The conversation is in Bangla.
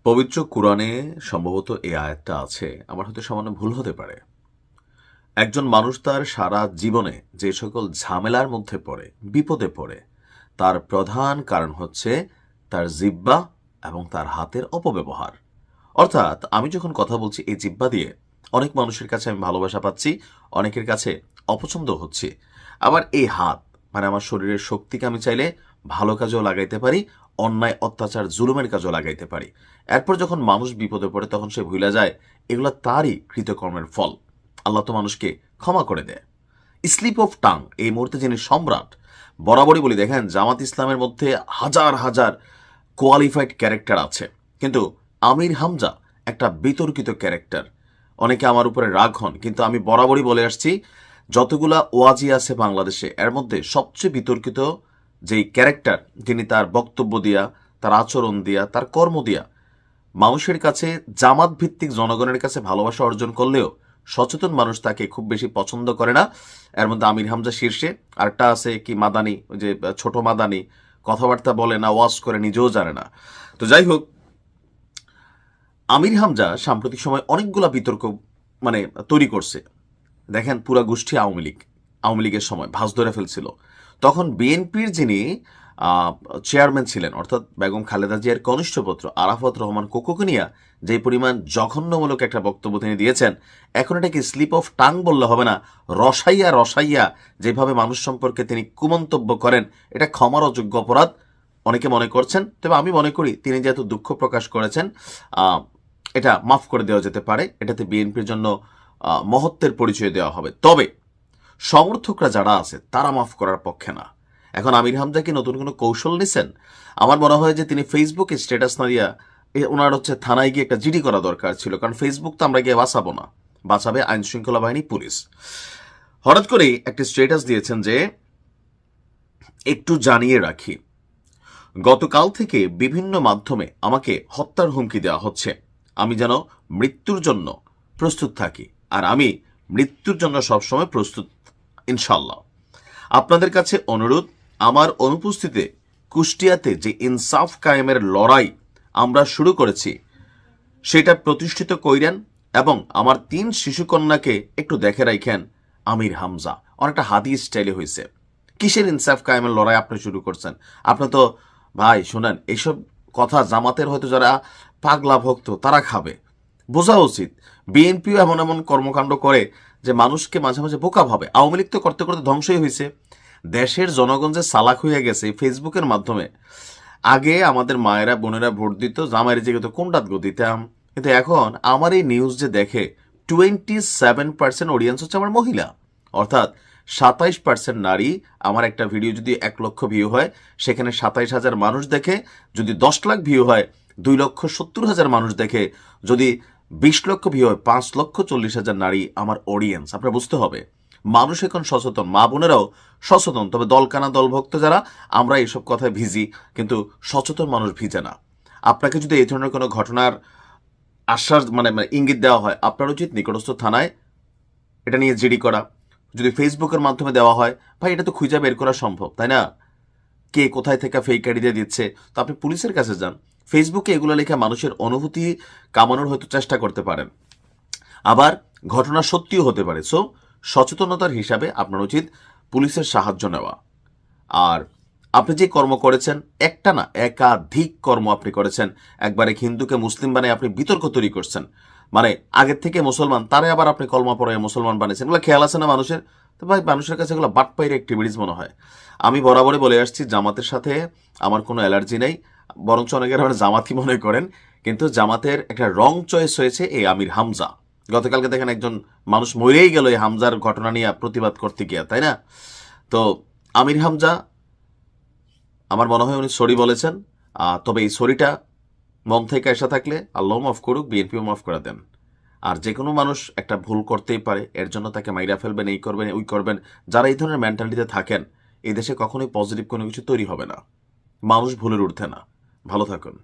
পবিত্র কুরআনে সম্ভবত এই আয়াতটা আছে। আমার হয়তো সামান্য ভুল হতে পারে। একজন মানুষ তার সারা জীবনে যে সকল ঝামেলার মধ্যে পড়ে, বিপদে পড়ে, তার প্রধান কারণ হচ্ছে তার জিহ্বা এবং তার হাতের অপব্যবহার। অর্থাৎ আমি যখন কথা বলছি এই জিহ্বা দিয়ে, অনেক মানুষের কাছে আমি ভালোবাসা পাচ্ছি, অনেকের কাছে অপছন্দ হচ্ছে। আবার এই হাত, মানে আমার শরীরের শক্তিকে আমি চাইলে ভালো কাজেও লাগাইতে পারি, অন্যায় অত্যাচার জুলুমের কাজেও লাগাইতে পারি। এরপর যখন মানুষ বিপদে পড়ে তখন সে ভুলে যায় এগুলো তারই কৃতকর্মের ফল। আল্লাহ তো মানুষকে ক্ষমা করে দেয়। স্লিপ অফ টাং, এই মুহূর্তে যিনি সম্রাট, বরাবরই বলি, দেখেন জামাত ইসলামের মধ্যে হাজার হাজার কোয়ালিফাইড ক্যারেক্টার আছে, কিন্তু আমির হামজা একটা বিতর্কিত ক্যারেক্টার। অনেকে আমার উপরে রাগ হন, কিন্তু আমি বরাবরই বলে আসছি, যতগুলা ওয়াজি আছে বাংলাদেশে, এর মধ্যে সবচেয়ে বিতর্কিত যেই ক্যারেক্টার, যিনি তার বক্তব্য দিয়া, তার আচরণ দিয়া, তার কর্ম দিয়া মানুষের কাছে, জামাত ভিত্তিক জনগণের কাছে ভালোবাসা অর্জন করলেও সচেতন মানুষ তাকে খুব বেশি পছন্দ করে না। এর মধ্যে আমির হামজা শীর্ষে, আরেকটা আছে কি মাদানি, ওই যে ছোট মাদানি, কথাবার্তা বলে না, ওয়াজ করে নিজেও জানে না। তো যাই হোক, আমির হামজা সাম্প্রতিক সময় অনেকগুলা বিতর্ক মানে তৈরি করছে। দেখেন, পুরা গোষ্ঠী আওয়ামী লীগের সময় ভাঁজ ধরে ফেলছিল। তখন বিএনপির যিনি চেয়ারম্যান ছিলেন, অর্থাৎ বেগম খালেদা জিয়ার কনিষ্ঠ পুত্র আরাফাত রহমান কোকোকে নিয়ে যে পরিমাণ জঘন্যমূলক একটা বক্তব্য তিনি দিয়েছেন, এখন এটাকে স্লিপ অফ টাং বললে হবে না, রসাইয়া রসাইয়া যেভাবে মানুষ সম্পর্কে তিনি কুমন্তব্য করেন, এটা ক্ষমার অযোগ্য অপরাধ অনেকে মনে করছেন। তবে আমি মনে করি তিনি যেহেতু দুঃখ প্রকাশ করেছেন, এটা মাফ করে দেওয়া যেতে পারে। এটাতে বিএনপির জন্য মহত্বের পরিচয় দেওয়া হবে। তবে সমর্থকরা যারা আছে তারা মাফ করার পক্ষে না। এখন আমির হামজা কি নতুন কোনো কৌশল নিছেন? আমার মনে হয় যে তিনি ফেসবুকে স্ট্যাটাস না দিয়া ওনার থানায় গিয়ে একটা জিডি করা দরকার ছিল। কারণ ফেসবুক তো আমরা গিয়ে বাঁচাবো না, বাঁচাবে আইন শৃঙ্খলা বাহিনী, পুলিশ। হঠাৎ করেই একটি স্ট্যাটাস দিয়েছেন যে, একটু জানিয়ে রাখি, গতকাল থেকে বিভিন্ন মাধ্যমে আমাকে হত্যার হুমকি দেওয়া হচ্ছে। আমি যেন মৃত্যুর জন্য প্রস্তুত থাকি, আর আমি মৃত্যুর জন্য সবসময় প্রস্তুত, ইনশাল্লাহ। আপনাদের কাছে অনুরোধ, আমার অনুপস্থিতিতে কুষ্টিয়াতে যে ইনসাফ কায়েমের লড়াই আমরা শুরু করেছি সেটা প্রতিষ্ঠিত কইরেন, এবং আমার 3 শিশুকন্যাকে একটু দেখে রাখেন। আমির হামজা অনেকটা হাদি স্টাইলে হয়েছে। কিসের ইনসাফ কায়েমের লড়াই আপনি শুরু করছেন? আপনি তো ভাই শোনেন, এইসব কথা জামাতের হয়তো যারা পাগলা ভক্ত তারা খাবে। বোঝা উচিত, বিএনপিও এমন এমন কর্মকাণ্ড করে যে মানুষকে মাঝে মাঝে বোকা ভাবে। আওয়ামী লীগ তো করতে করতে ধ্বংসই হয়েছে। দেশের জনগণ যে চালাক হয়ে গেছে ফেসবুকের মাধ্যমে। আগে আমাদের মায়েরা বোনেরা ভোট দিত, জামাইয়ের যে কোনটাত গো দিতাম, কিন্তু এখন আমার এই নিউজ যে দেখে 27% অডিয়েন্স হচ্ছে আমার মহিলা, অর্থাৎ 27% নারী। আমার একটা ভিডিও যদি 1 লক্ষ ভিউ হয়, সেখানে 27,000 মানুষ দেখে। যদি 10 লাখ ভিউ হয়, 2,70,000 মানুষ দেখে। যদি 20 লক্ষ ভিউ হয়, 5,40,000 নারী আমার অডিয়েন্স। আপনার বুঝতে হবে, মানুষ এখন সচেতন, মা বোনেরাও সচেতন। তবে দলকানা দলভক্ত যারা, আমরা এইসব কথায় ভিজি, কিন্তু সচেতন মানুষ ভিজে না। আপনাকে যদি এই ধরনের কোনো ঘটনার আশ্বাস মানে ইঙ্গিত দেওয়া হয়, আপনার উচিত নিকটস্থ থানায় এটা নিয়ে জিডি করা। যদি ফেসবুকের মাধ্যমে দেওয়া হয়, ভাই এটা তো খুঁজে বের করা সম্ভব, তাই না? কে কোথায় থেকে ফেক আইডি দিয়ে দিচ্ছে, তো আপনি পুলিশের কাছে যান। ফেসবুকে এগুলো লেখা মানুষের অনুভূতি কামানোর হয়তো চেষ্টা করতে পারেন, আবার ঘটনা সত্যিও হতে পারে। সো সচেতনতার হিসাবে আপনার উচিত পুলিশের সাহায্য নেওয়া। আর আপনি যে কর্ম করেছেন, একটা না একাধিক কর্ম আপনি করেছেন। একবারে হিন্দুকে মুসলিম বানিয়ে আপনি বিতর্ক তৈরি করছেন, মানে আগের থেকে মুসলমান তারে আবার আপনি কলমা পড়ে মুসলমান বানিয়েছেন। এগুলো খেয়াল আছে না মানুষের? তো ভাই, মানুষের কাছে এগুলো বাটপাইয়ের অ্যাক্টিভিটিস মনে হয়। আমি বরাবরই বলে আসছি, জামাতের সাথে আমার কোনো অ্যালার্জি নেই, বরঞ্চ অনেকের আমার জামাতি মনে করেন। কিন্তু জামাতের একটা রং চয়েস হয়েছে এই আমির হামজা। গতকালকে দেখেন একজন মানুষ মরেই গেল এই হামজার ঘটনা নিয়ে প্রতিবাদ করতে গিয়া, তাই না? তো আমির হামজা, আমার মনে হয় উনি সরি বলেছেন। তবে এই সরিটা মন থেকে এসে থাকলে আল্লাহ মাফ করুক, বিএনপিও মাফ করে দেন। আর যে কোনো মানুষ একটা ভুল করতেই পারে, এর জন্য তাকে মাইরা ফেলবেন, এই করবেন ওই করবেন। যারা এই ধরনের মেন্টালিটিতে থাকেন, এই দেশে কখনোই পজিটিভ কোনো কিছু তৈরি হবে না। মানুষ ভুলের ঊর্ধ্বে না। ভালো থাকুন।